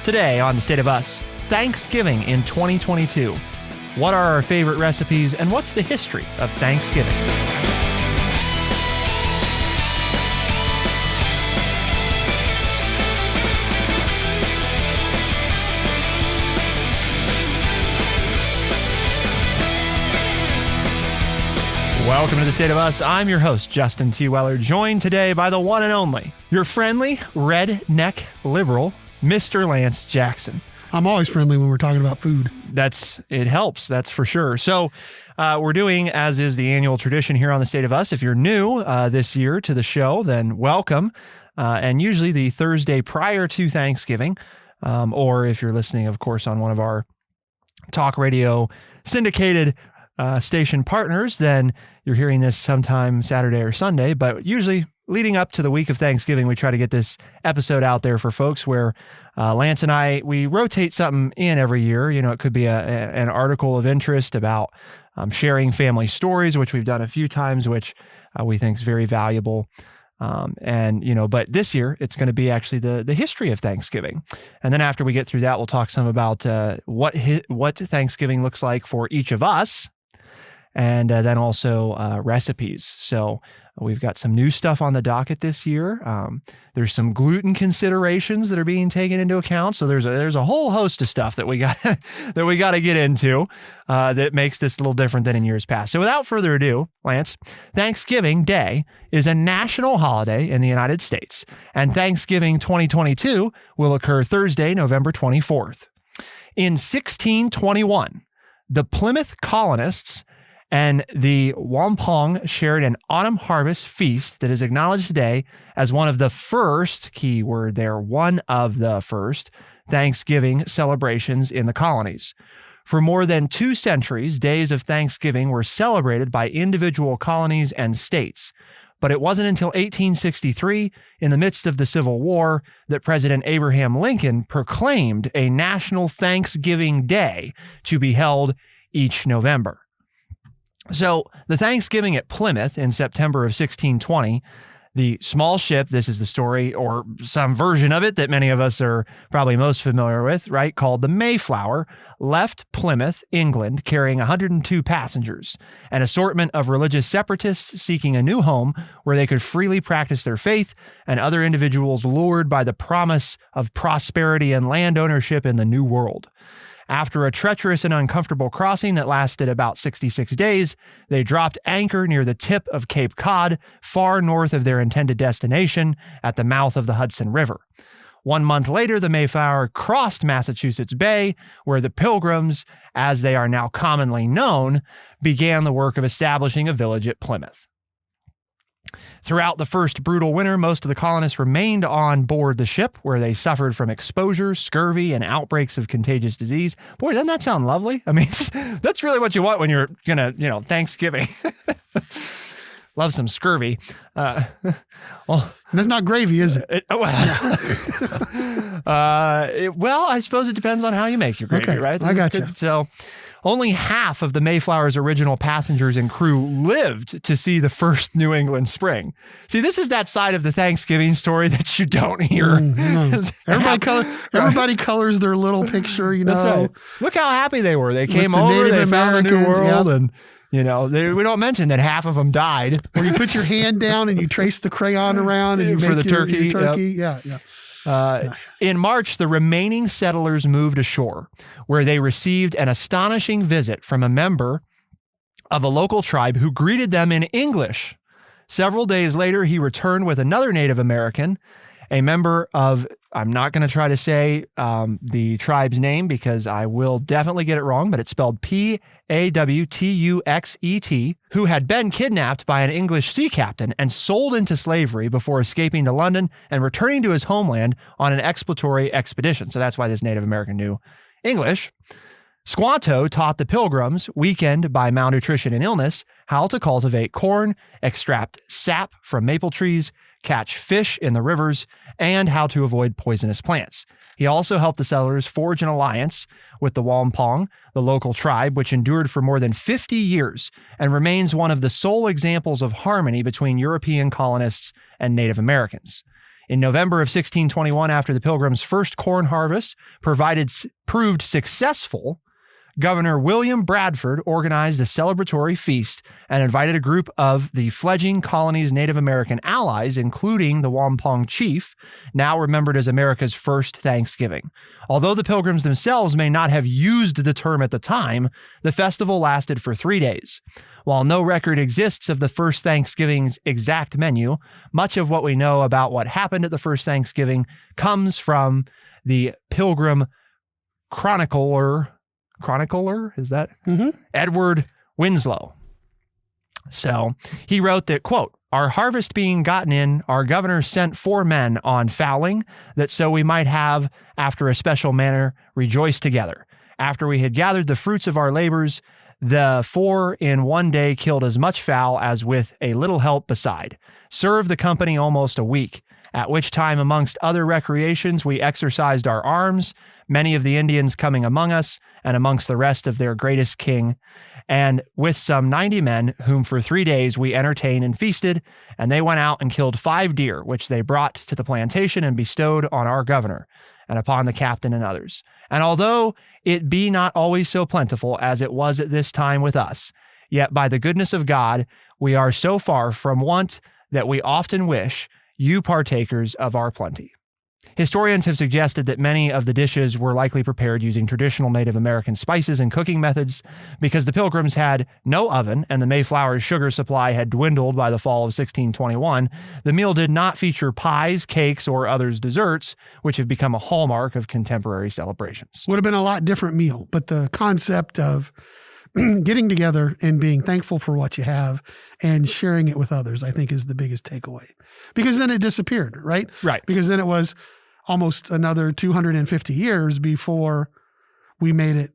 Today on The State of Us, Thanksgiving in 2022. What are our favorite recipes and what's the history of Thanksgiving? Welcome to The State of Us. I'm your host, Justin T. Weller, joined today by the one and only, your friendly redneck liberal, Mr. Lance Jackson. I'm always friendly when we're talking about food. It helps, that's for sure. So we're doing, as is the annual tradition here on The State of Us. If you're new this year to the show, then welcome. And usually the Thursday prior to Thanksgiving, or if you're listening, of course, on one of our talk radio syndicated station partners, then you're hearing this sometime Saturday or Sunday, but usually leading up to the week of Thanksgiving, we try to get this episode out there for folks where Lance and I, we rotate something in every year. You know, it could be an article of interest about sharing family stories, which we've done a few times, which we think is very valuable. But this year it's going to be actually the history of Thanksgiving. And then after we get through that, we'll talk some about what Thanksgiving looks like for each of us. And then also recipes. So we've got some new stuff on the docket this year. There's some gluten considerations that are being taken into account. So there's a whole host of stuff that we got to get into that makes this a little different than in years past. So without further ado, Lance, Thanksgiving Day is a national holiday in the United States, and Thanksgiving 2022 will occur Thursday, November 24th. In 1621, the Plymouth colonists and the Wampong shared an autumn harvest feast that is acknowledged today as one of the first, key word there, one of the first Thanksgiving celebrations in the colonies. For more than 2 centuries, days of Thanksgiving were celebrated by individual colonies and states. But it wasn't until 1863, in the midst of the Civil War, that President Abraham Lincoln proclaimed a national Thanksgiving Day to be held each November. So the Thanksgiving at Plymouth in September of 1620, the small ship, this is the story, or some version of it that many of us are probably most familiar with, right, called the Mayflower, left Plymouth, England, carrying 102 passengers, an assortment of religious separatists seeking a new home where they could freely practice their faith, and other individuals lured by the promise of prosperity and land ownership in the New World. After a treacherous and uncomfortable crossing that lasted about 66 days, they dropped anchor near the tip of Cape Cod, far north of their intended destination, at the mouth of the Hudson River. 1 month later, the Mayflower crossed Massachusetts Bay, where the Pilgrims, as they are now commonly known, began the work of establishing a village at Plymouth. Throughout the first brutal winter, most of the colonists remained on board the ship, where they suffered from exposure, scurvy, and outbreaks of contagious disease. Boy, doesn't that sound lovely? I mean, that's really what you want when you're gonna, Thanksgiving. Love some scurvy. Well, that's not gravy, is it? Well, I suppose it depends on how you make your gravy, okay, right? I got you. So, only half of the Mayflower's original passengers and crew lived to see the first New England spring. See, this is that side of the Thanksgiving story that you don't hear. Everybody colors their little picture, That's right. Look how happy they were. They came over, they found the New World, and we don't mention that half of them died. Where you put your hand down and you trace the crayon around and you for make the your turkey. Yep. In March, the remaining settlers moved ashore, where they received an astonishing visit from a member of a local tribe who greeted them in English. Several days later, he returned with another Native American, a member of, I'm not going to try to say the tribe's name because I will definitely get it wrong, but it's spelled Pawtuxet, who had been kidnapped by an English sea captain and sold into slavery before escaping to London and returning to his homeland on an exploratory expedition. So that's why this Native American knew English. Squanto taught the Pilgrims, weakened by malnutrition and illness, how to cultivate corn, extract sap from maple trees, catch fish in the rivers, and how to avoid poisonous plants. He also helped the settlers forge an alliance with the Wampong, the local tribe, which endured for more than 50 years and remains one of the sole examples of harmony between European colonists and Native Americans. In November of 1621, after the Pilgrims' first corn harvest proved successful, Governor William Bradford organized a celebratory feast and invited a group of the fledgling colony's Native American allies, including the Wampum chief, now remembered as America's first Thanksgiving. Although the Pilgrims themselves may not have used the term at the time, the festival lasted for 3 days. While no record exists of the first Thanksgiving's exact menu, much of what we know about what happened at the first Thanksgiving comes from the Pilgrim chronicler, is that? Mm-hmm. Edward Winslow. So he wrote that, quote, "Our harvest being gotten in, our governor sent 4 men on fowling, that so we might have, after a special manner, rejoice together. After we had gathered the fruits of our labors, the 4 in one day killed as much fowl as with a little help beside. Served the company almost a week, at which time, amongst other recreations, we exercised our arms, many of the Indians coming among us, and amongst the rest of their greatest king, and with some 90 men, whom for 3 days we entertained and feasted, and they went out and killed 5 deer, which they brought to the plantation and bestowed on our governor, and upon the captain and others. And although it be not always so plentiful as it was at this time with us, yet by the goodness of God we are so far from want that we often wish you partakers of our plenty." Historians have suggested that many of the dishes were likely prepared using traditional Native American spices and cooking methods. Because the Pilgrims had no oven and the Mayflower's sugar supply had dwindled by the fall of 1621, the meal did not feature pies, cakes, or other desserts, which have become a hallmark of contemporary celebrations. Would have been a lot different meal, but the concept of getting together and being thankful for what you have and sharing it with others, I think, is the biggest takeaway. Because then it disappeared, right? Right. Because then it was almost another 250 years before we made it,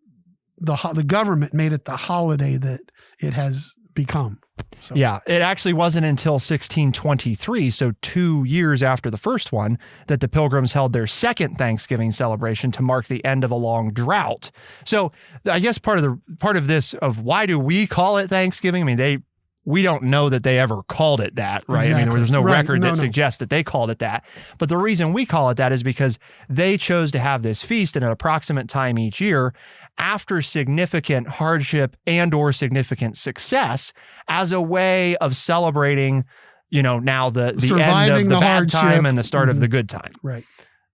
the government made it the holiday that it has become. So. Yeah, it actually wasn't until 1623, so 2 years after the first one, that the Pilgrims held their second Thanksgiving celebration to mark the end of a long drought. So I guess part of this of why do we call it Thanksgiving? I mean, we don't know that they ever called it that, right? Exactly. I mean, there's no record that No. suggests that they called it that. But the reason we call it that is because they chose to have this feast at an approximate time each year after significant hardship and or significant success as a way of celebrating, now the end of the bad hardship time and the start of the good time. Right.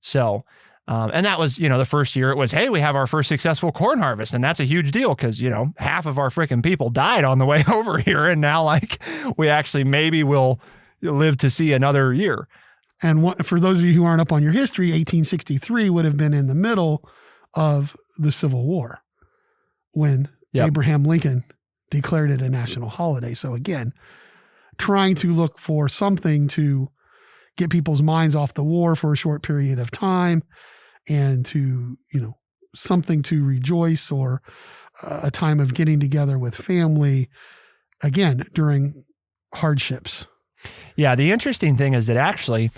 So, and that was, the first year it was, hey, we have our first successful corn harvest. And that's a huge deal because, half of our freaking people died on the way over here. And now we actually maybe will live to see another year. And for those of you who aren't up on your history, 1863 would have been in the middle of the Civil War when Abraham Lincoln declared it a national holiday. So again, trying to look for something to get people's minds off the war for a short period of time and to, something to rejoice or a time of getting together with family, again, during hardships. Yeah, the interesting thing is that actually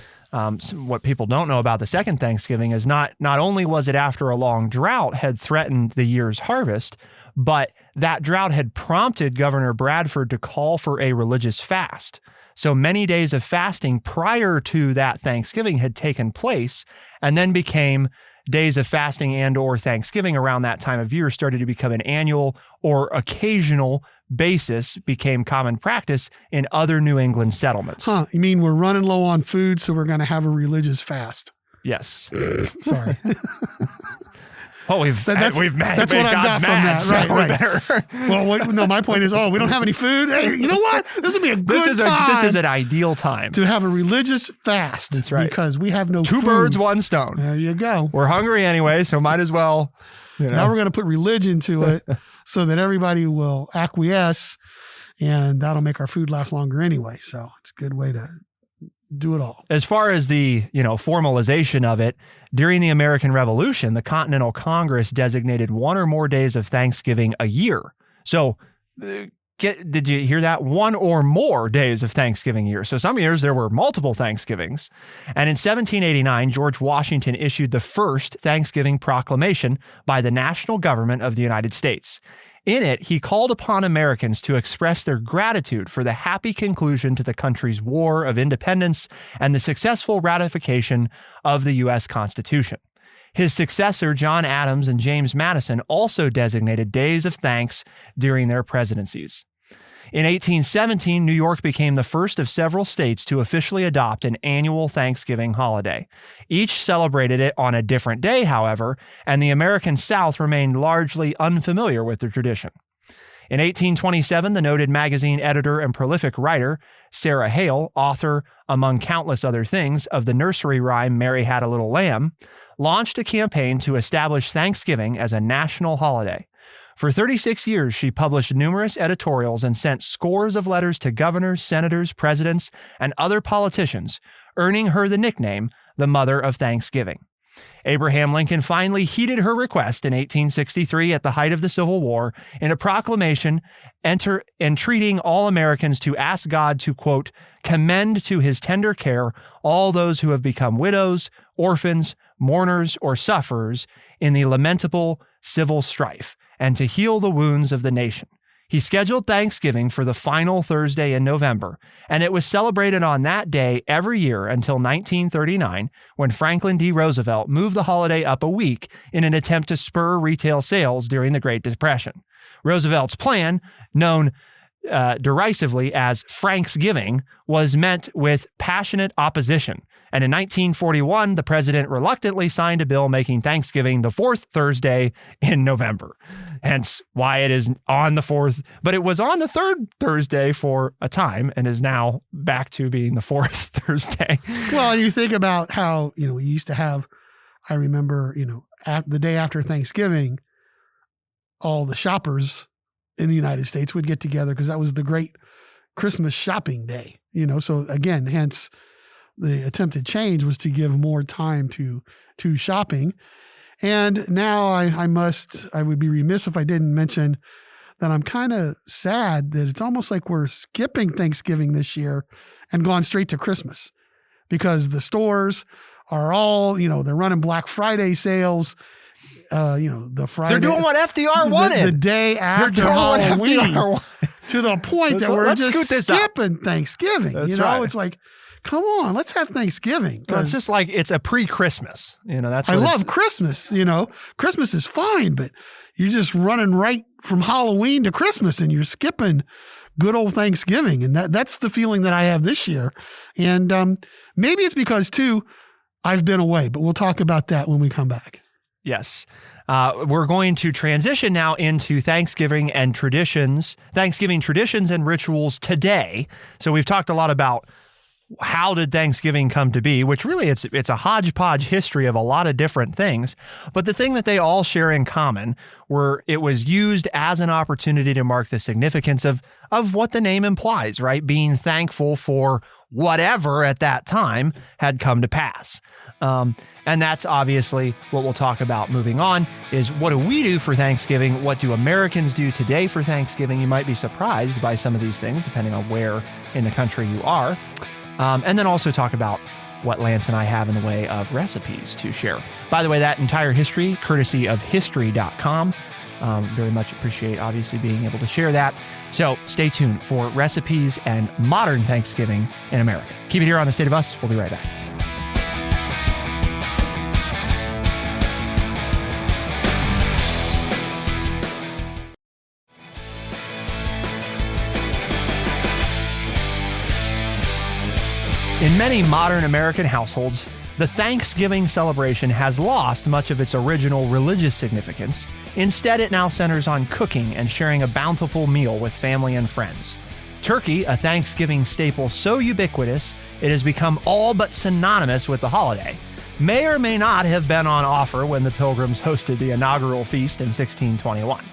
what people don't know about the second Thanksgiving is not only was it after a long drought had threatened the year's harvest, but that drought had prompted Governor Bradford to call for a religious fast. So many days of fasting prior to that Thanksgiving had taken place and then became days of fasting and or Thanksgiving around that time of year started to become an annual or occasional basis, became common practice in other New England settlements. You mean we're running low on food, so we're going to have a religious fast? Yes. Sorry. Oh, we've made what God's I've got mad, from that. Right. better. Well, my point is, we don't have any food. Hey, you know what? This would be a good time. This is an ideal time to have a religious fast. That's right. Because we have no Two food. birds, one stone. There you go. We're hungry anyway, so might as well. Now we're going to put religion to it so that everybody will acquiesce, and that'll make our food last longer anyway. So it's a good way to do it all. As far as the, formalization of it, during the American Revolution, the Continental Congress designated one or more days of Thanksgiving a year. So did you hear that? One or more days of Thanksgiving a year. So some years there were multiple Thanksgivings. And in 1789, George Washington issued the first Thanksgiving proclamation by the national government of the United States. In it, he called upon Americans to express their gratitude for the happy conclusion to the country's War of Independence and the successful ratification of the U.S. Constitution. His successor, John Adams and James Madison, also designated days of thanks during their presidencies. In 1817, New York became the first of several states to officially adopt an annual Thanksgiving holiday. Each celebrated it on a different day, however, and the American South remained largely unfamiliar with the tradition. In 1827, the noted magazine editor and prolific writer, Sarah Hale, author, among countless other things, of the nursery rhyme Mary Had a Little Lamb, launched a campaign to establish Thanksgiving as a national holiday. For 36 years, she published numerous editorials and sent scores of letters to governors, senators, presidents, and other politicians, earning her the nickname, the Mother of Thanksgiving. Abraham Lincoln finally heeded her request in 1863 at the height of the Civil War in a proclamation entreating all Americans to ask God to, quote, commend to his tender care all those who have become widows, orphans, mourners, or sufferers in the lamentable civil strife, and to heal the wounds of the nation. He scheduled Thanksgiving for the final Thursday in November, and it was celebrated on that day every year until 1939, when Franklin D. Roosevelt moved the holiday up a week in an attempt to spur retail sales during the Great Depression. Roosevelt's plan, known derisively as Franksgiving, was met with passionate opposition. And in 1941, the president reluctantly signed a bill making Thanksgiving the fourth Thursday in November. Hence why it is on the fourth, but it was on the third Thursday for a time and is now back to being the fourth Thursday. Well, you think about how, we used to have, I remember, the day after Thanksgiving, all the shoppers in the United States would get together because that was the great Christmas shopping day, so again, hence the attempted change was to give more time to shopping. And now I would be remiss if I didn't mention that I'm kind of sad that it's almost like we're skipping Thanksgiving this year and gone straight to Christmas, because the stores are all, they're running Black Friday sales. The Friday. They're doing what FDR wanted. The day after Halloween. To the point that we're just skipping Thanksgiving. That's right. It's like, come on, let's have Thanksgiving. Well, it's just like it's a pre-Christmas. That's what I love Christmas. Christmas is fine, but you're just running right from Halloween to Christmas and you're skipping good old Thanksgiving. And that's the feeling that I have this year. And maybe it's because, too, I've been away, but we'll talk about that when we come back. Yes. We're going to transition now into Thanksgiving traditions and rituals today. So we've talked a lot about how did Thanksgiving come to be, which really it's a hodgepodge history of a lot of different things. But the thing that they all share in common were it was used as an opportunity to mark the significance of what the name implies, right? Being thankful for whatever at that time had come to pass. And that's obviously what we'll talk about moving on is what do we do for Thanksgiving? What do Americans do today for Thanksgiving? You might be surprised by some of these things, depending on where in the country you are. And then also talk about what Lance and I have in the way of recipes to share. By the way, that entire history, courtesy of history.com. Very much appreciate, obviously, being able to share that. So stay tuned for recipes and modern Thanksgiving in America. Keep it here on The State of Us. We'll be right back. In many modern American households, the Thanksgiving celebration has lost much of its original religious significance. Instead, it now centers on cooking and sharing a bountiful meal with family and friends. Turkey, a Thanksgiving staple so ubiquitous it has become all but synonymous with the holiday, may or may not have been on offer when the Pilgrims hosted the inaugural feast in 1621.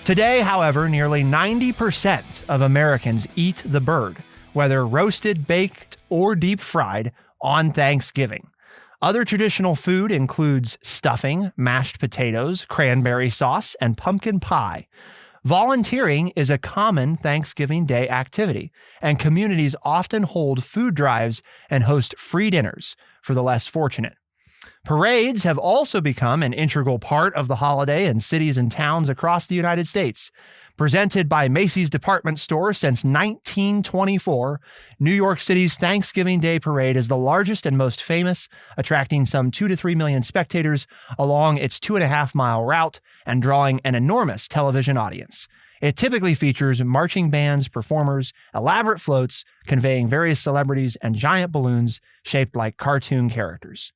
Today, however, nearly 90% of Americans eat the bird, whether roasted, baked, or deep fried, on Thanksgiving. Other traditional food includes stuffing, mashed potatoes, cranberry sauce, and pumpkin pie. Volunteering is a common Thanksgiving Day activity, and communities often hold food drives and host free dinners for the less fortunate. Parades have also become an integral part of the holiday in cities and towns across the United States. Presented by Macy's department store since 1924, New York City's Thanksgiving Day Parade is the largest and most famous, attracting some 2 to 3 million spectators along its 2.5-mile route and drawing an enormous television audience. It typically features marching bands, performers, elaborate floats conveying various celebrities, and giant balloons shaped like cartoon characters.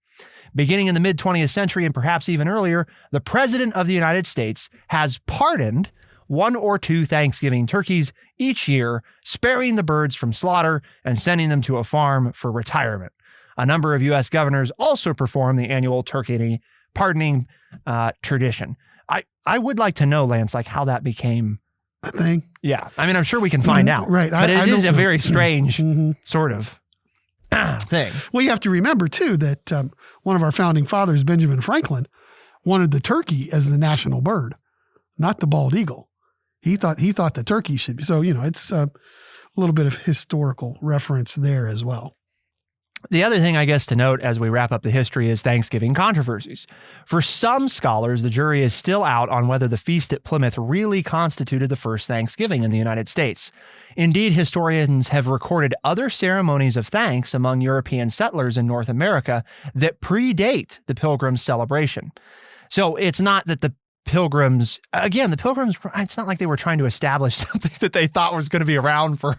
Beginning in the mid-20th century and perhaps even earlier, the President of the United States has pardoned 1 or 2 Thanksgiving turkeys each year, sparing the birds from slaughter and sending them to a farm for retirement. A number of U.S. governors also perform the annual turkey pardoning tradition. I would like to know, Lance, like how that became a thing. Yeah. I mean, I'm sure we can find out. Right. But it is a very strange sort of thing. Well, you have to remember, too, that one of our founding fathers, Benjamin Franklin, wanted the turkey as the national bird, not the bald eagle. He thought the turkey should be. So, it's a little bit of historical reference there as well. The other thing, I guess, to note as we wrap up the history is Thanksgiving controversies. For some scholars, the jury is still out on whether the feast at Plymouth really constituted the first Thanksgiving in the United States. Indeed, historians have recorded other ceremonies of thanks among European settlers in North America that predate the Pilgrims' celebration. So it's not that the Pilgrims, it's not like they were trying to establish something that they thought was going to be around for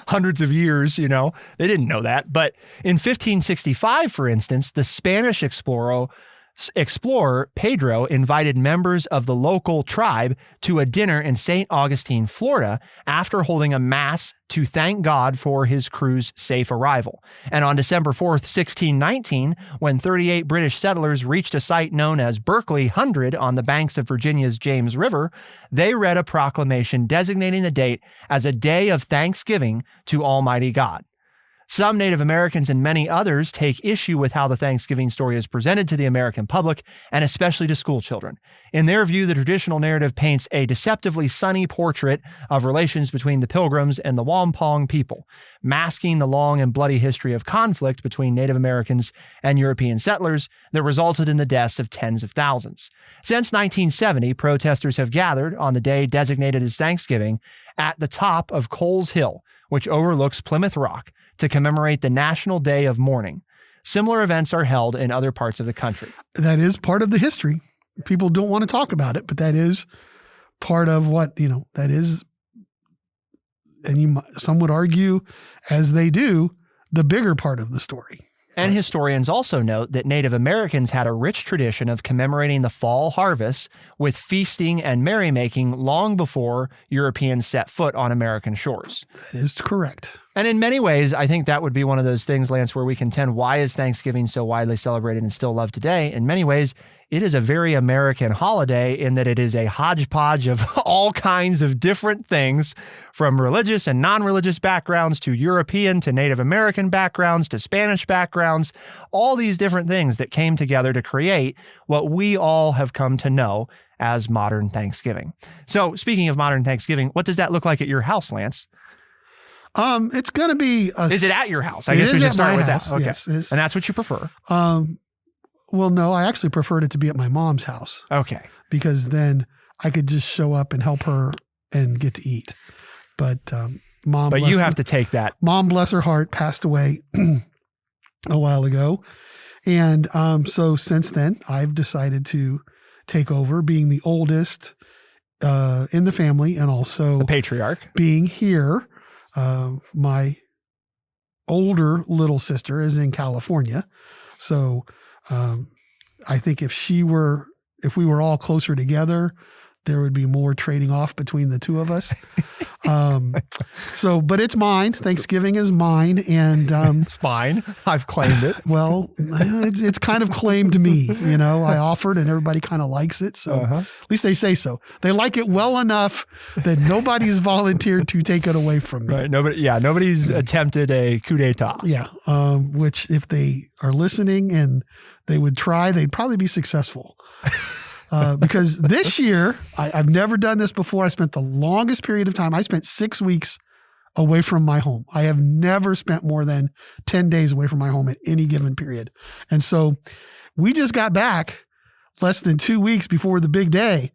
hundreds of years, They didn't know that. But in 1565, for instance, the Spanish explorer Pedro invited members of the local tribe to a dinner in St. Augustine, Florida, after holding a mass to thank God for his crew's safe arrival. And on December 4th, 1619, when 38 British settlers reached a site known as Berkeley 100 on the banks of Virginia's James River, they read a proclamation designating the date as a day of thanksgiving to Almighty God. Some Native Americans and many others take issue with how the Thanksgiving story is presented to the American public, and especially to school children. In their view, the traditional narrative paints a deceptively sunny portrait of relations between the Pilgrims and the Wampong people, masking the long and bloody history of conflict between Native Americans and European settlers that resulted in the deaths of tens of thousands. Since 1970, protesters have gathered on the day designated as Thanksgiving at the top of Coles Hill, which overlooks Plymouth Rock, to commemorate the National Day of Mourning. Similar events are held in other parts of the country. That is part of the history. People don't want to talk about it, but that is part of what, that is, and some would argue, as they do, the bigger part of the story. And historians also note that Native Americans had a rich tradition of commemorating the fall harvest with feasting and merrymaking long before Europeans set foot on American shores. That is correct. And in many ways, I think that would be one of those things, Lance, where we contend, why is Thanksgiving so widely celebrated and still loved today? In many ways, it is a very American holiday in that it is a hodgepodge of all kinds of different things, from religious and non-religious backgrounds to European to Native American backgrounds to Spanish backgrounds, all these different things that came together to create what we all have come to know as modern Thanksgiving. So speaking of modern Thanksgiving, what does that look like at your house, Lance? It's going to be Is it at your house? I guess we should start with that. Okay. Yes, and that's what you prefer? Well, no, I actually preferred it to be at my mom's house. Okay. Because then I could just show up and help her and get to eat. But mom, but you have to take that. Mom, bless her heart, passed away a while ago. And so since then, I've decided to take over, being the oldest in the family, and also the patriarch. Being here. My older little sister is in California. So I think if we were all closer together, there would be more trading off between the two of us. But it's mine. Thanksgiving is mine. And it's mine. I've claimed it. Well, it's kind of claimed me, I offered and everybody kind of likes it. So at least they say so. They like it well enough that nobody's volunteered to take it away from me. Right. Nobody's attempted a coup d'etat. Yeah. Which if they are listening and they would try, they'd probably be successful. Because this year, I've never done this before. I spent the longest period of time. I spent 6 weeks away from my home. I have never spent more than 10 days away from my home at any given period. And so We just got back less than 2 weeks before the big day.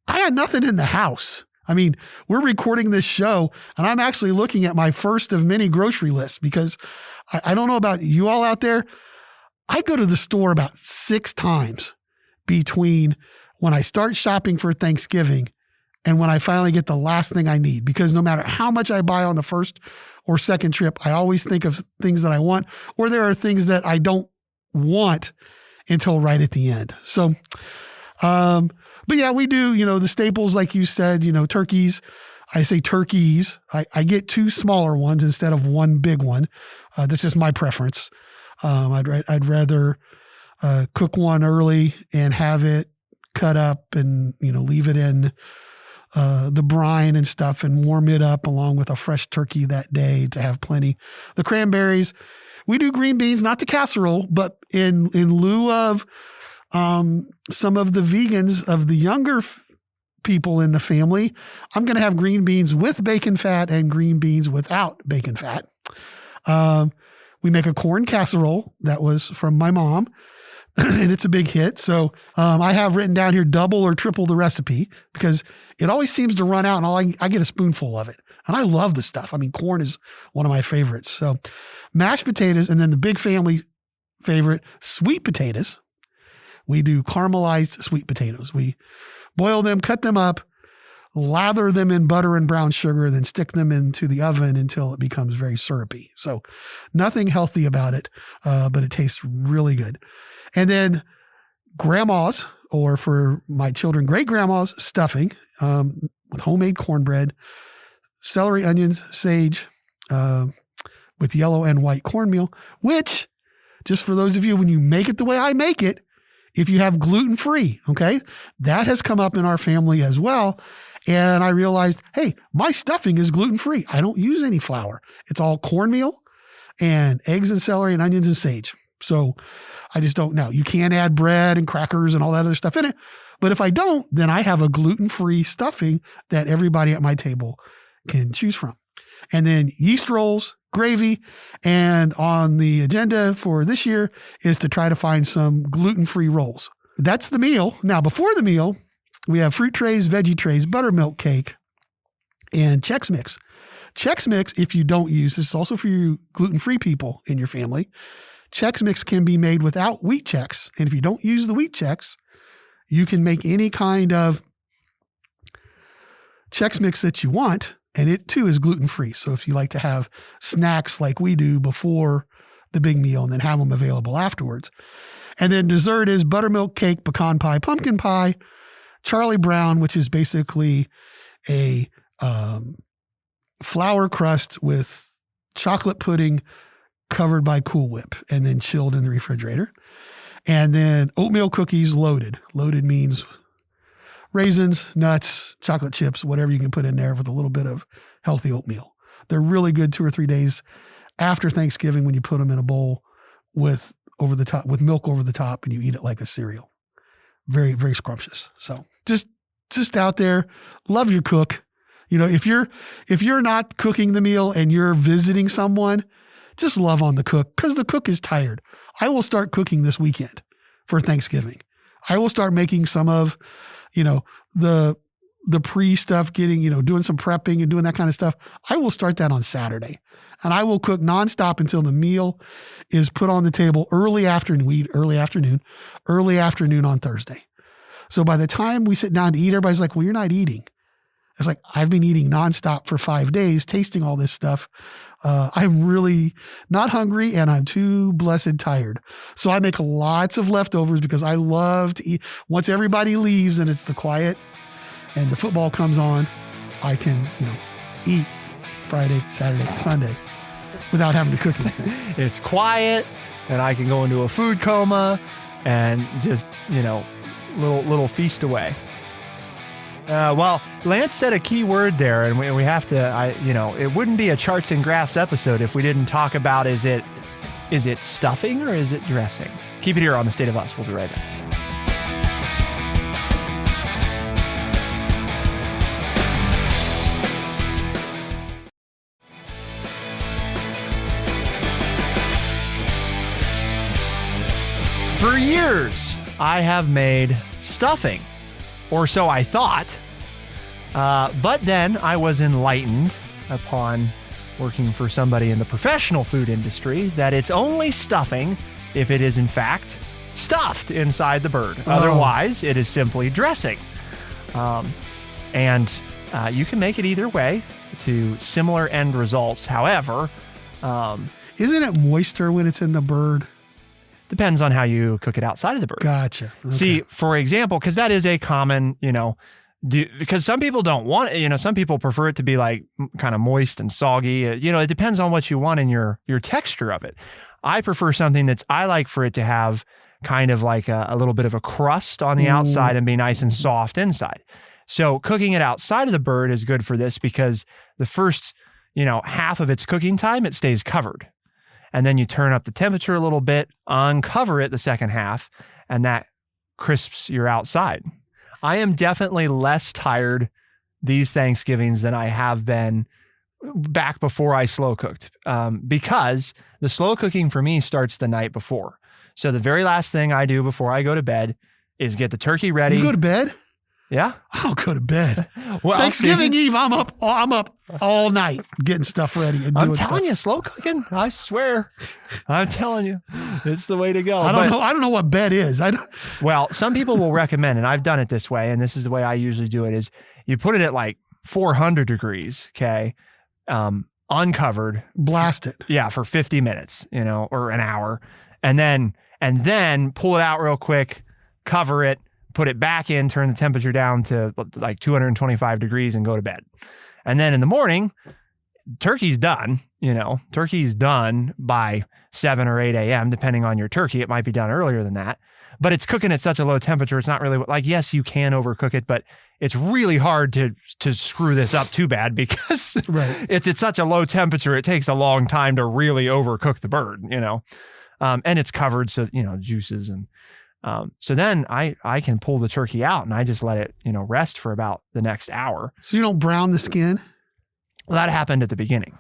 I had nothing in the house. I mean, we're recording this show and I'm actually looking at my first of many grocery lists because I don't know about you all out there. I go to the store about 6 times between when I start shopping for Thanksgiving and when I finally get the last thing I need, because no matter how much I buy on the first or second trip, I always think of things that I want, or there are things that I don't want until right at the end. So, but yeah, we do, the staples, like you said, turkeys. I say turkeys. I get 2 smaller ones instead of 1 big one. That's just my preference. I'd rather cook one early and have it cut up and, leave it in the brine and stuff and warm it up along with a fresh turkey that day to have plenty. The cranberries, we do green beans, not the casserole, but in lieu of some of the vegans of the younger people in the family, I'm going to have green beans with bacon fat and green beans without bacon fat. We make a corn casserole that was from my mom, and it's a big hit. So I have written down here double or triple the recipe because it always seems to run out, and I get a spoonful of it. And I love the stuff. I mean, corn is one of my favorites. So mashed potatoes, and then the big family favorite, sweet potatoes. We do caramelized sweet potatoes. We boil them, cut them up, lather them in butter and brown sugar, then stick them into the oven until it becomes very syrupy. So nothing healthy about it, but it tastes really good. And then grandma's, or for my children, great-grandma's stuffing with homemade cornbread, celery, onions, sage, with yellow and white cornmeal, which, just for those of you, when you make it the way I make it, if you have gluten-free, okay, that has come up in our family as well. And I realized, hey, my stuffing is gluten-free. I don't use any flour. It's all cornmeal and eggs and celery and onions and sage. So I just don't know. You can add bread and crackers and all that other stuff in it. But if I don't, then I have a gluten-free stuffing that everybody at my table can choose from. And then yeast rolls, gravy, and on the agenda for this year is to try to find some gluten-free rolls. That's the meal. Now, before the meal, we have fruit trays, veggie trays, buttermilk cake, and Chex Mix. Chex Mix, if you don't use, this is also for you gluten-free people in your family. Chex Mix can be made without wheat Chex. And if you don't use the wheat Chex, you can make any kind of Chex Mix that you want. And it too is gluten-free. So if you like to have snacks like we do before the big meal and then have them available afterwards. And then dessert is buttermilk cake, pecan pie, pumpkin pie, Charlie Brown, which is basically a flour crust with chocolate pudding covered by Cool Whip and then chilled in the refrigerator. And then oatmeal cookies loaded. Loaded means raisins, nuts, chocolate chips, whatever you can put in there with a little bit of healthy oatmeal. They're really good 2 or 3 days after Thanksgiving when you put them in a bowl with milk over the top and you eat it like a cereal. Very, very scrumptious. So just out there, love your cook. If you're not cooking the meal and you're visiting someone, just love on the cook because the cook is tired. I will start cooking this weekend for Thanksgiving. I will start making some of the pre-stuff, doing some prepping and doing that kind of stuff. I will start that on Saturday and I will cook nonstop until the meal is put on the table early afternoon. We eat early afternoon on Thursday. So by the time we sit down to eat, everybody's like, well, you're not eating. It's like, I've been eating nonstop for 5 days, tasting all this stuff. I'm really not hungry and I'm too blessed tired. So I make lots of leftovers because I love to eat. Once everybody leaves and it's the quiet and the football comes on, I can, eat Friday, Saturday, Sunday without having to cook anything. It's quiet and I can go into a food coma and just, little feast away. Well, Lance said a key word there, and we have to, it wouldn't be a charts and graphs episode if we didn't talk about, is it stuffing or is it dressing? Keep it here on The State of Us. We'll be right back. For years, I have made stuffing, or so I thought. But then I was enlightened upon working for somebody in the professional food industry that it's only stuffing if it is in fact stuffed inside the bird. Otherwise, it is simply dressing. And you can make it either way to similar end results. However, isn't it moister when it's in the bird? Depends on how you cook it outside of the bird. Gotcha. Okay. See, for example, because that is a common, because some people don't want it, some people prefer it to be like kind of moist and soggy. It depends on what you want in your texture of it. I prefer something I like for it to have kind of like a little bit of a crust on the outside and be nice and soft inside. So cooking it outside of the bird is good for this because the first, half of its cooking time, it stays covered. And then you turn up the temperature a little bit, uncover it the second half, and that crisps your outside. I am definitely less tired these Thanksgivings than I have been back before I slow cooked, because the slow cooking for me starts the night before. So the very last thing I do before I go to bed is get the turkey ready. You go to bed? Yeah. I'll go to bed. Well, Thanksgiving Eve, I'm up all night getting stuff ready. And I'm telling you, slow cooking, I swear. I'm telling you, it's the way to go. I don't know what bed is. Well, some people will recommend, and I've done it this way, and this is the way I usually do it, is you put it at like 400 degrees, okay, uncovered. Blast it. Yeah, for 50 minutes, or an hour. And then pull it out real quick, cover it, put it back in, turn the temperature down to like 225 degrees and go to bed. And then in the morning, turkey's done, turkey's done by 7 or 8 a.m., depending on your turkey. It might be done earlier than that, but it's cooking at such a low temperature. It's not really yes, you can overcook it, but it's really hard to screw this up too bad because it's at such a low temperature. It takes a long time to really overcook the bird, and it's covered. So, juices and, so then I can pull the turkey out and I just let it, rest for about the next hour. So you don't brown the skin? Well, that happened at the beginning.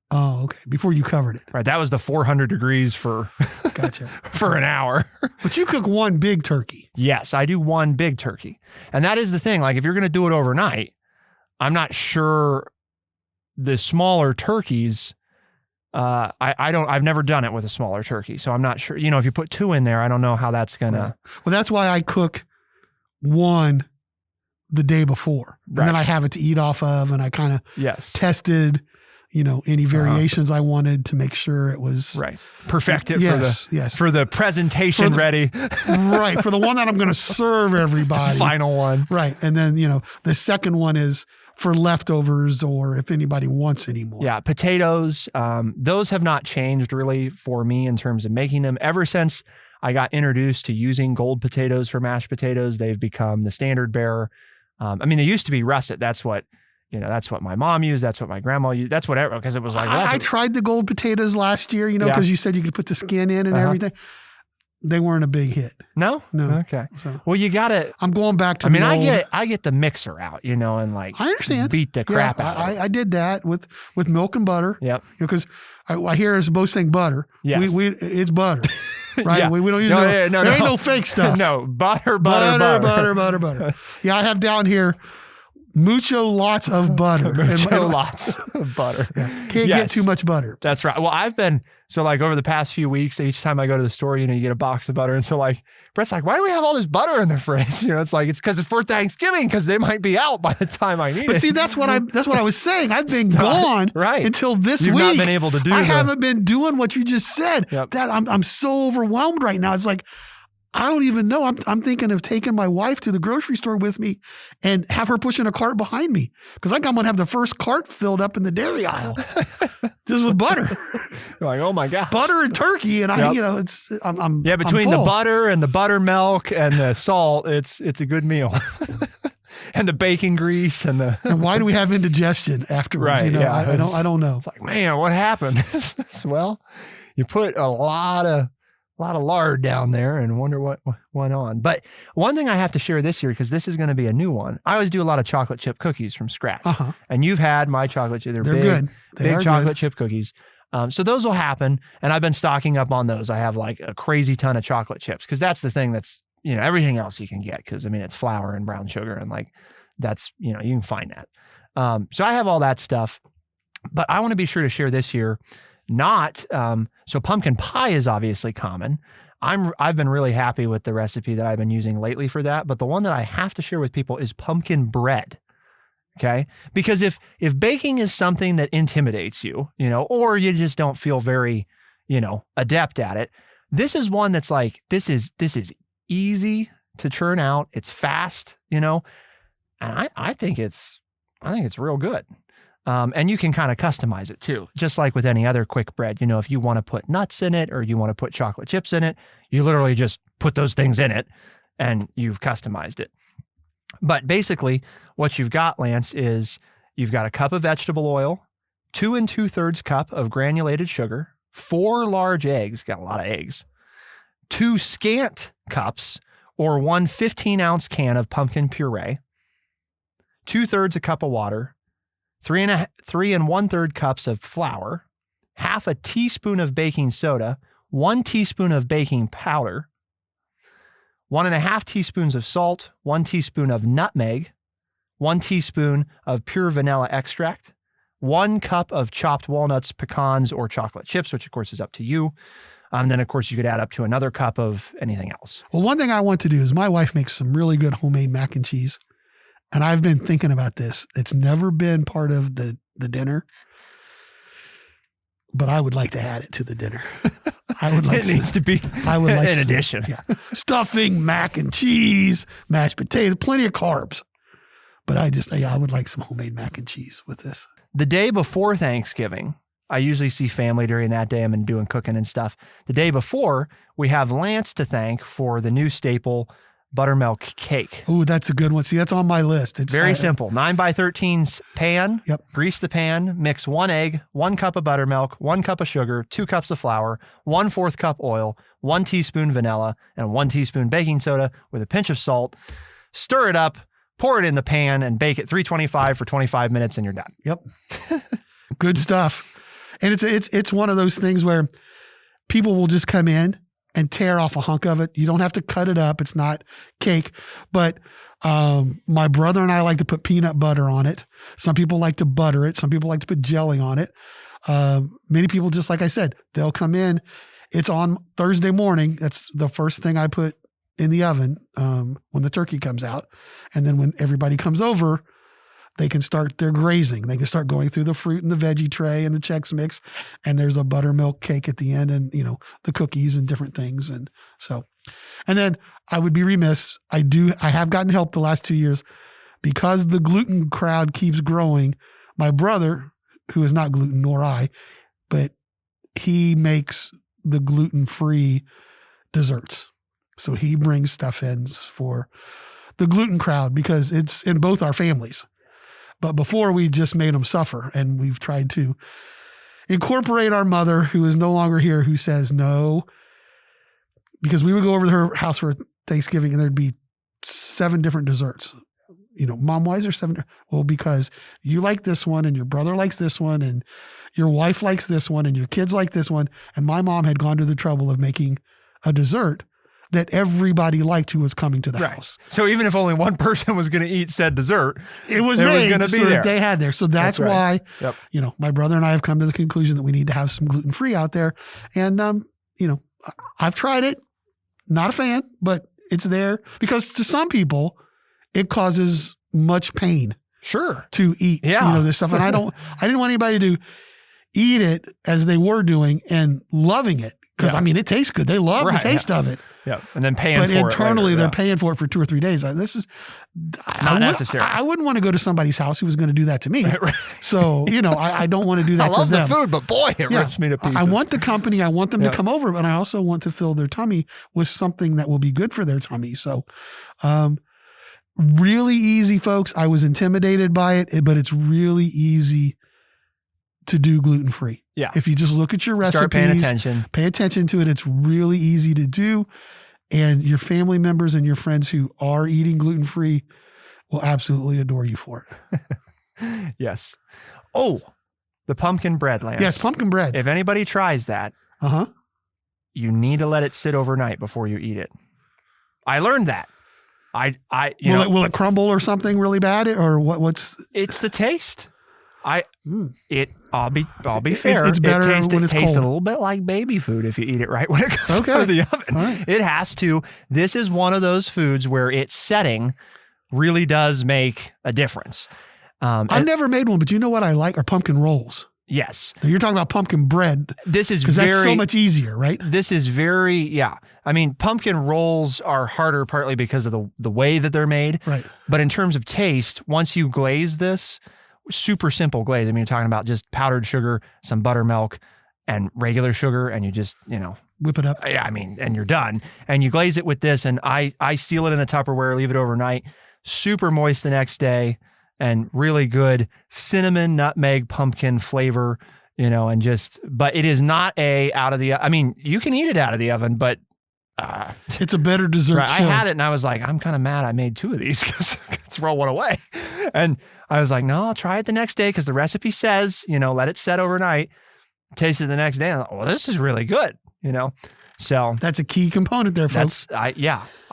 Oh, okay. Before you covered it. Right. That was the 400 degrees for, gotcha. for an hour. But you cook one big turkey. Yes, I do one big turkey. And that is the thing. Like if you're going to do it overnight, I'm not sure the smaller turkeys, I've never done it with a smaller turkey. So I'm not sure, if you put 2 in there, I don't know how that's going to. Well, that's why I cook one the day before. And then I have it to eat off of. And I kind of tested, any variations I wanted to make sure it was perfect it for the presentation ready. Right. For the one that I'm going to serve everybody. The final one. Right. And then, the second one is for leftovers or if anybody wants any more. Yeah. Potatoes. Those have not changed really for me in terms of making them. Ever since I got introduced to using gold potatoes for mashed potatoes, they've become the standard bearer. They used to be russet. That's what my mom used. That's what my grandma used. That's whatever, because it was like, I tried the gold potatoes last year, because you said you could put the skin in and everything. They weren't a big hit. No? Okay. So, well, you got to. I'm going back to I get the mixer out, and like I understand. Beat the crap out of it. I did that with milk and butter. Yep. Because I hear us both saying butter. Yes. It's butter. Right? Yeah. We don't use there ain't no fake stuff. No, butter. Yeah, I have down here lots of butter. Lots of butter. Yeah. Can't get too much butter. That's right. Well, I've been, over the past few weeks, each time I go to the store, you get a box of butter. And so Brett's like, why do we have all this butter in the fridge? It's because it's for Thanksgiving because they might be out by the time I need it. But see, that's what I was saying. I've been gone until this week. You've not been able to do I haven't been doing what you just said. Yep. That I'm so overwhelmed right now. It's like, I don't even know. I'm thinking of taking my wife to the grocery store with me and have her pushing a cart behind me because I'm going to have the first cart filled up in the dairy aisle just with butter. You're like, oh my God, butter and turkey, and I'm between the butter and the buttermilk and the salt, it's a good meal. And the bacon grease and why do we have indigestion afterwards? Right? I don't know. It's like, man, what happened? Well, you put a lot of lard down there and wonder what went on. But one thing I have to share this year, because this is going to be a new one. I always do a lot of chocolate chip cookies from scratch. And you've had my chocolate chip. They're good. Big chocolate chip cookies. So those will happen. And I've been stocking up on those. I have like a crazy ton of chocolate chips because that's the thing that's, everything else you can get because it's flour and brown sugar and like that's, you can find that. So I have all that stuff, but I want to be sure to share this year, so pumpkin pie is obviously common. I've been really happy with the recipe that I've been using lately for that, but the one that I have to share with people is pumpkin bread. Okay. Because if baking is something that intimidates you, or you just don't feel very, adept at it, this is one that's like, this is easy to churn out. It's fast, and I think it's real good. And you can kind of customize it too, just like with any other quick bread. If you want to put nuts in it or you want to put chocolate chips in it, you literally just put those things in it and you've customized it. But basically what you've got, Lance, is you've got a cup of vegetable oil, 2 2/3 cup of granulated sugar, 4 large eggs, got a lot of eggs, 2 scant cups or 1 15-ounce can of pumpkin puree, 2/3 a cup of water, 3 1/3 cups of flour, half a teaspoon of baking soda, 1 teaspoon of baking powder, 1.5 teaspoons of salt, 1 teaspoon of nutmeg, 1 teaspoon of pure vanilla extract, 1 cup of chopped walnuts, pecans, or chocolate chips, which of course is up to you. And then of course you could add up to another cup of anything else. Well, one thing I want to do is my wife makes some really good homemade mac and cheese. And I've been thinking about this. It's never been part of the dinner, but I would like to add it to the dinner. I would like it needs to be an addition. Yeah. Stuffing, mac and cheese, mashed potatoes, plenty of carbs. But I would like some homemade mac and cheese with this. The day before Thanksgiving, I usually see family during that day. I'm doing cooking and stuff. The day before, we have Lance to thank for the new staple buttermilk cake. Oh, that's a good one. See, that's on my list. It's very simple. 9x13 pan. Yep. Grease the pan. Mix 1 egg, 1 cup of buttermilk, 1 cup of sugar, 2 cups of flour, 1/4 cup oil, 1 teaspoon vanilla, and 1 teaspoon baking soda with a pinch of salt. Stir it up, pour it in the pan, and bake at 325 for 25 minutes, and you're done. Yep. Good stuff. And it's one of those things where people will just come in and tear off a hunk of it. You don't have to cut it up. It's not cake. But my brother and I like to put peanut butter on it. Some people like to butter it. Some people like to put jelly on it. Many people, just like I said, they'll come in. It's on Thursday morning. That's the first thing I put in the oven when the turkey comes out. And then when everybody comes over, they can start their grazing. They can start going through the fruit and the veggie tray and the Chex Mix. And there's a buttermilk cake at the end and, the cookies and different things. And so, and then I would be remiss. I have gotten help the last 2 years because the gluten crowd keeps growing. My brother, who is not gluten nor I, but he makes the gluten-free desserts. So he brings stuff in for the gluten crowd because it's in both our families. But before we just made them suffer, and we've tried to incorporate our mother, who is no longer here, who says no, because we would go over to her house for Thanksgiving and there'd be 7 different desserts. Mom, why is there 7? Well, because you like this one and your brother likes this one and your wife likes this one and your kids like this one. And my mom had gone to the trouble of making a dessert that everybody liked who was coming to the house. So even if only one person was going to eat said dessert, it was going to be there. They had there. So that's right. Why, my brother and I have come to the conclusion that we need to have some gluten-free out there. And, I've tried it. Not a fan, but it's there because to some people it causes much pain. Sure. To eat, this stuff. And I didn't want anybody to eat it as they were doing and loving it. Because it tastes good. They love the taste of it. Yeah. And then paying for it. But internally, they're paying for it for 2 or 3 days. This is not necessary. I wouldn't want to go to somebody's house who was going to do that to me. Right. So, I don't want to do that to them. I love the food, but boy, it rips me to pieces. I want the company. I want them to come over, but I also want to fill their tummy with something that will be good for their tummy. So, really easy, folks. I was intimidated by it, but it's really easy to do gluten-free. Yeah. If you just look at your recipes, start paying attention. Pay attention to it. It's really easy to do. And your family members and your friends who are eating gluten-free will absolutely adore you for it. Yes. Oh, The pumpkin bread, Lance. Yes, pumpkin bread. If anybody tries that, you need to let it sit overnight before you eat it. I learned that. Will it crumble or something really bad, or what's? It's the taste. I'll be fair. It's better when it's tastes cold. a little bit like baby food if you eat it right when it comes out of the oven. Right. It has to. This is one of those foods where its setting really does make a difference. I've never made one, but you know what I like are pumpkin rolls. Yes. Now you're talking about pumpkin bread. This is because that's so much easier, right? This is I mean, pumpkin rolls are harder partly because of the way that they're made. Right. But in terms of taste, once you glaze this, super simple glaze. I mean, you're talking about just powdered sugar, some buttermilk, and regular sugar, and you just, whip it up. Yeah, I mean, and you're done. And you glaze it with this, and I seal it in a Tupperware, leave it overnight, super moist the next day, and really good cinnamon, nutmeg, pumpkin flavor, but it is not you can eat it out of the oven, but it's a better dessert. Right, I had it and I was like, I'm kind of mad I made 2 of these because I could throw one away. And I was like, no, I'll try it the next day because the recipe says, let it set overnight. Taste it the next day. I'm like, well, this is really good, So that's a key component there, folks. I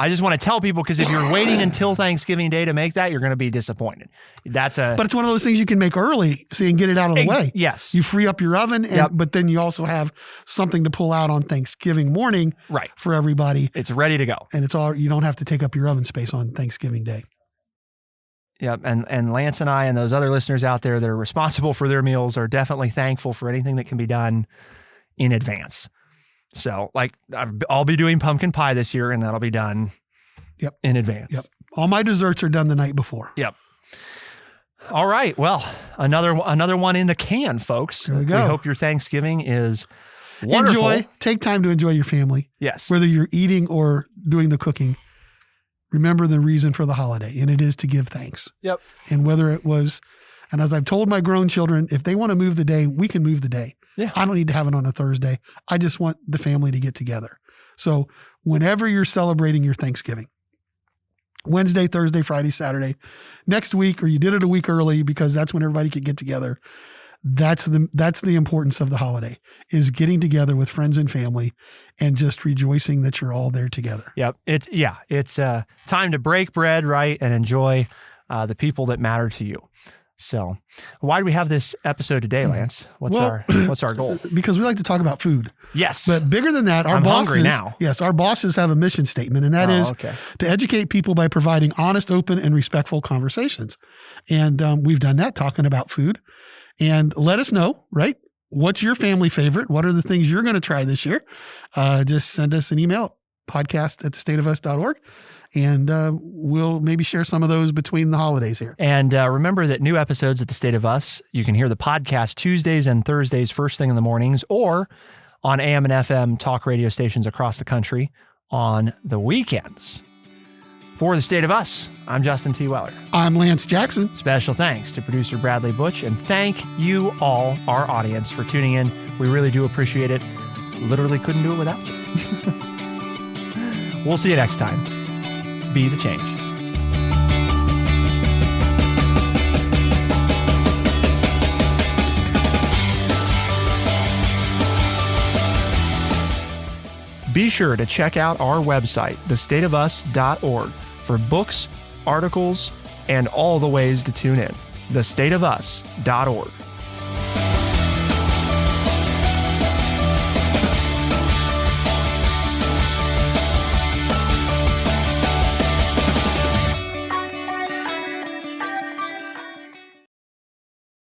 just want to tell people, because if you're waiting until Thanksgiving Day to make that, you're going to be disappointed. But it's one of those things you can make early so you can get it out of the way. Yes. You free up your oven, but then you also have something to pull out on Thanksgiving morning for everybody. It's ready to go. And you don't have to take up your oven space on Thanksgiving Day. Yep. And Lance and I and those other listeners out there that are responsible for their meals are definitely thankful for anything that can be done in advance. So I'll be doing pumpkin pie this year, and that'll be done in advance. Yep. All my desserts are done the night before. Yep. All right. Well, another one in the can, folks. There we go. We hope your Thanksgiving is wonderful. Take time to enjoy your family. Yes. Whether you're eating or doing the cooking, remember the reason for the holiday, and it is to give thanks. Yep. And whether it was, and as I've told my grown children, if they want to move the day, we can move the day. Yeah. I don't need to have it on a Thursday. I just want the family to get together. So whenever you're celebrating your Thanksgiving, Wednesday, Thursday, Friday, Saturday, next week, or you did it a week early because that's when everybody could get together. That's the importance of the holiday, is getting together with friends and family and just rejoicing that you're all there together. Yep. It's time to break bread, right? And enjoy the people that matter to you. So why do we have this episode today, Lance? What's our goal? Because we like to talk about food. Yes. But bigger than that, I'm hungry now. Yes, our bosses have a mission statement, and that is to educate people by providing honest, open, and respectful conversations. And we've done that, talking about food. And let us know, right? What's your family favorite? What are the things you're going to try this year? Just send us an email, podcast@thestateofus.org. And we'll maybe share some of those between the holidays here. And remember that new episodes at The State of Us, you can hear the podcast Tuesdays and Thursdays first thing in the mornings, or on AM and FM talk radio stations across the country on the weekends. For The State of Us, I'm Justin T. Weller. I'm Lance Jackson. Special thanks to producer Bradley Butch, and thank you all, our audience, for tuning in. We really do appreciate it. Literally couldn't do it without you. We'll see you next time. Be the change. Be sure to check out our website, thestateofus.org, for books, articles, and all the ways to tune in. thestateofus.org.